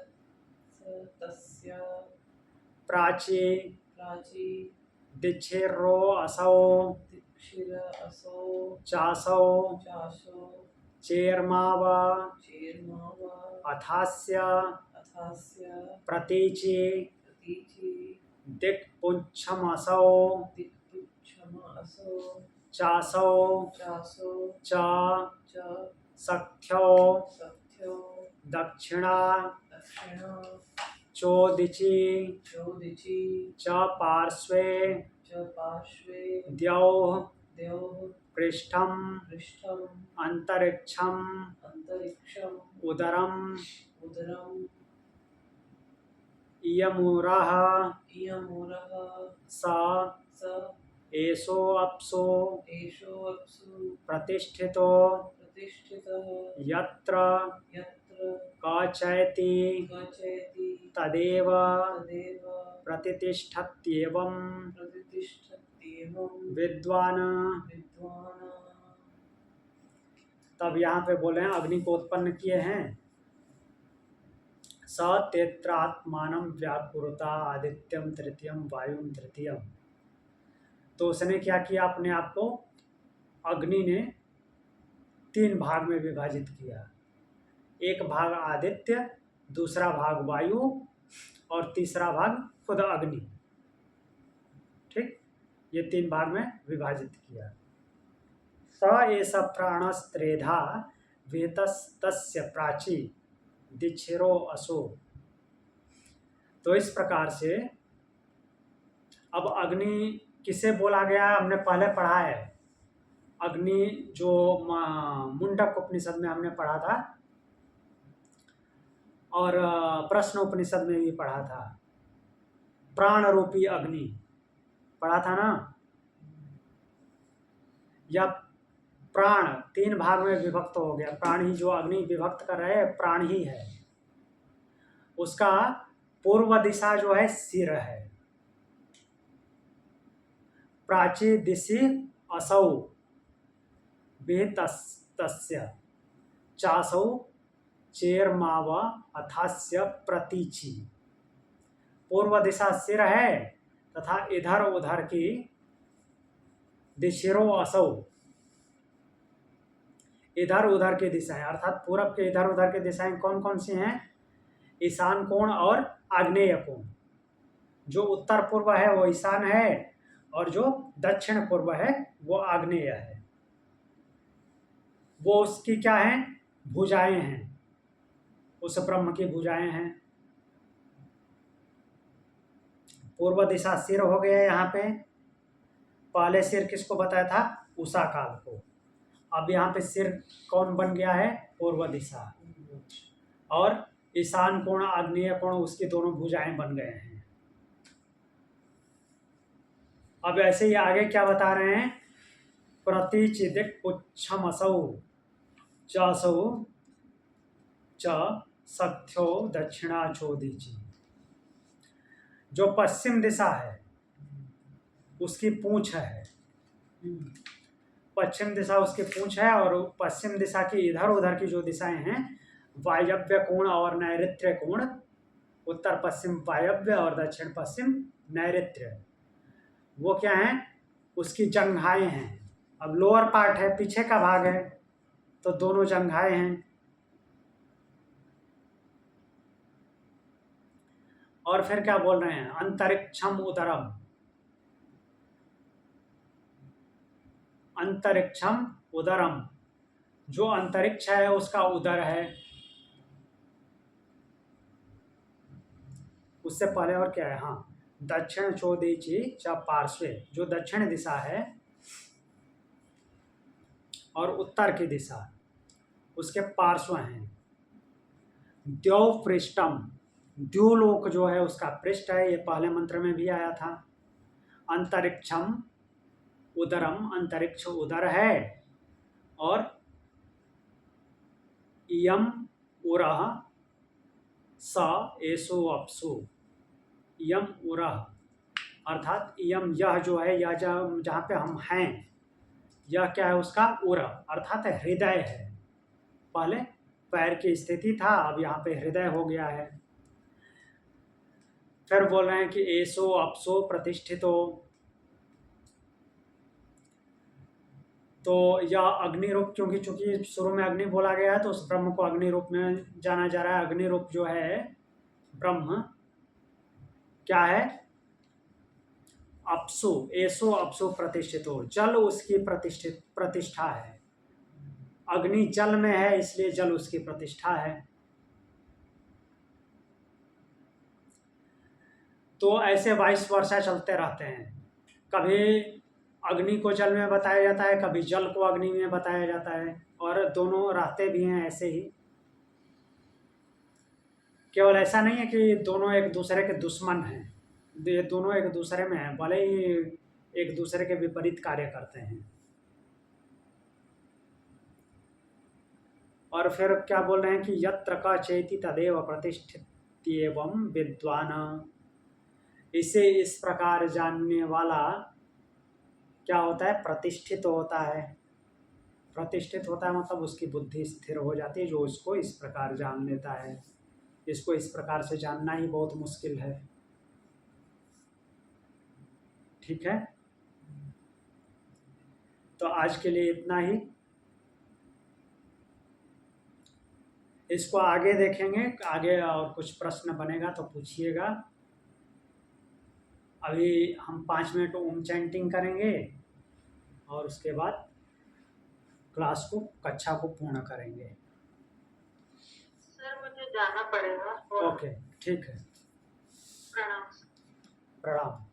तस्य
प्राची
प्राची
दिक्षिरो असौ
दिक्षिर असौ
चासौ
चासो
चेर्माव
चेर्माव
अथास्य
अथास्य
प्रतीचि
प्रतीचि
दिक्पुच्छमसौ
दिक्पुच्छम असौ
चासौ
चासो
च
च
सख्यौ
सख्यो
दक्षिणा
दक्षिणा
चोदिचि
चोदिचि
च पार्श्वे
च पार्श्वे
द्यौः
द्यौः
पृष्ठम्
पृष्ठम्
अंतरिक्षम्
अन्तरिक्षम्
उदरम्
उदरम्
इयमुरः
इयमुरः
स
स
एषो अप्सो
एषो अप्सु
प्रतिष्ठितो
प्रतिष्ठितः
यत्र
यत्र
कचयति
गच्छति
तदेव
तदेव
प्रतिष्ठत्येवं
प्रतिष्ठत्येवं
विद्वान्।
विद्वान्।
तब यहाँ पे बोले हैं अग्नि को उत्पन्न किए हैं। स तेत्रात्मानं व्याकुरुता आदित्यम तृतीयम वायुम तृतीयम। तो उसने क्या किया, अपने आप को अग्नि ने 3 भाग में विभाजित किया। एक भाग आदित्य, दूसरा भाग वायु और तीसरा भाग खुद अग्नि। ठीक, ये 3 भाग में विभाजित किया। स एष प्राणस्त्रेधा वेतस्तस्य प्राची दिक्षिरो असो। तो इस प्रकार से अब अग्नि किसे बोला गया है, हमने पहले पढ़ा है। अग्नि जो मुंडक उपनिषद में हमने पढ़ा था और प्रश्न उपनिषद में भी पढ़ा था। प्राण रूपी अग्नि पढ़ा था ना। या प्राण 3 भाग में विभक्त हो गया। प्राण ही जो अग्नि विभक्त कर रहे हैं, प्राण ही है। उसका पूर्व दिशा जो है सिर है। प्राची दिशि असौ वेतस्य चासौ चेर्माव अथास्य प्रतीचि। पूर्व दिशा सिर है तथा इधर उधर की दिशिरो असौ, इधर उधर की दिशाएं, अर्थात पूरब के इधर उधर की दिशाएं कौन कौन सी हैं? ईशान कोण और आग्नेय कोण। जो उत्तर पूर्व है वो ईशान है और जो दक्षिण पूर्व है वो आग्नेय है। वो उसकी क्या है? भुजाएं हैं। उस ब्रह्म की भुजाएं हैं। पूर्व दिशा सिर हो गया यहाँ पे। पहले सिर किसको बताया था? उषा काल को। अब यहाँ पे सिर कौन बन गया है? पूर्व दिशा। और ईशान कोण आग्नेय कोण उसकी दोनों भुजाएं बन गए हैं। अब ऐसे ही आगे क्या बता रहे हैं? प्रतिचिदिक पुच्छमसौ चासौ च सख्यो दक्षिणा चोदीची। जो पश्चिम दिशा है उसकी पूंछ है। पश्चिम दिशा उसकी पूंछ है और पश्चिम दिशा की इधर उधर की जो दिशाएं हैं, वायव्य कोण और नैऋत्य कोण, उत्तर पश्चिम वायव्य और दक्षिण पश्चिम नैऋत्य, वो क्या है? उसकी जंघाएं हैं। अब लोअर पार्ट है, पीछे का भाग है, तो दोनों जंघाएं हैं। और फिर क्या बोल रहे हैं? अंतरिक्षम उदरम। अंतरिक्षम उदरम, जो अंतरिक्ष है उसका उदर है। उससे पहले और क्या है? हाँ, दक्षिण चोदीची च पार्श्वे, जो दक्षिण दिशा है और उत्तर की दिशा उसके पार्श्व हैं। द्यौ पृष्ठम, द्युलोक जो है उसका पृष्ठ है। ये पहले मंत्र में भी आया था। अंतरिक्षम उदरम, अंतरिक्ष उदर है। और इयम उरः स एषो अप्सु। इयम उरः अर्थात इयम, यह जो है, यह जहाँ पे हम हैं, यह क्या है? उसका उर अर्थात हृदय है। पहले पैर की स्थिति था, अब यहाँ पे हृदय हो गया है। फिर बोल रहे हैं कि एषो अप्सो प्रतिष्ठितो। तो यह अग्नि रूप, क्योंकि चूंकि शुरू में अग्नि बोला गया है तो उस ब्रह्म को अग्नि रूप में जाना जा रहा है। अग्नि रूप जो है ब्रह्म क्या है? अप्सु, एसो अप्सु प्रतिष्ठितो, जल उसकी प्रतिष्ठा है। अग्नि जल में है इसलिए जल उसकी प्रतिष्ठा है। तो ऐसे 22 वर्षा चलते रहते हैं। कभी अग्नि को जल में बताया जाता है, कभी जल को अग्नि में बताया जाता है, और दोनों रहते भी हैं ऐसे ही। केवल ऐसा नहीं है कि दोनों एक दूसरे के दुश्मन हैं, ये दोनों एक दूसरे में हैं, भले ही एक दूसरे के विपरीत कार्य करते हैं। और फिर क्या बोल रहे हैं कि यत्र का चेति तदेव प्रतिष्ठित्येवं विद्वान, इसे इस प्रकार जानने वाला क्या होता है, प्रतिष्ठित होता है। प्रतिष्ठित होता है मतलब उसकी बुद्धि स्थिर हो जाती है, जो उसको इस प्रकार जान लेता है। इसको इस प्रकार से जानना ही बहुत मुश्किल है। ठीक है, तो आज के लिए इतना ही। इसको आगे देखेंगे, आगे और कुछ प्रश्न बनेगा तो पूछिएगा। अभी हम 5 मिनट ओम चैंटिंग करेंगे और उसके बाद क्लास को, कक्षा को पूर्ण करेंगे।
सर मुझे जाना पड़ेगा।
ओके, ठीक है,
प्रणाम।
प्रणाम।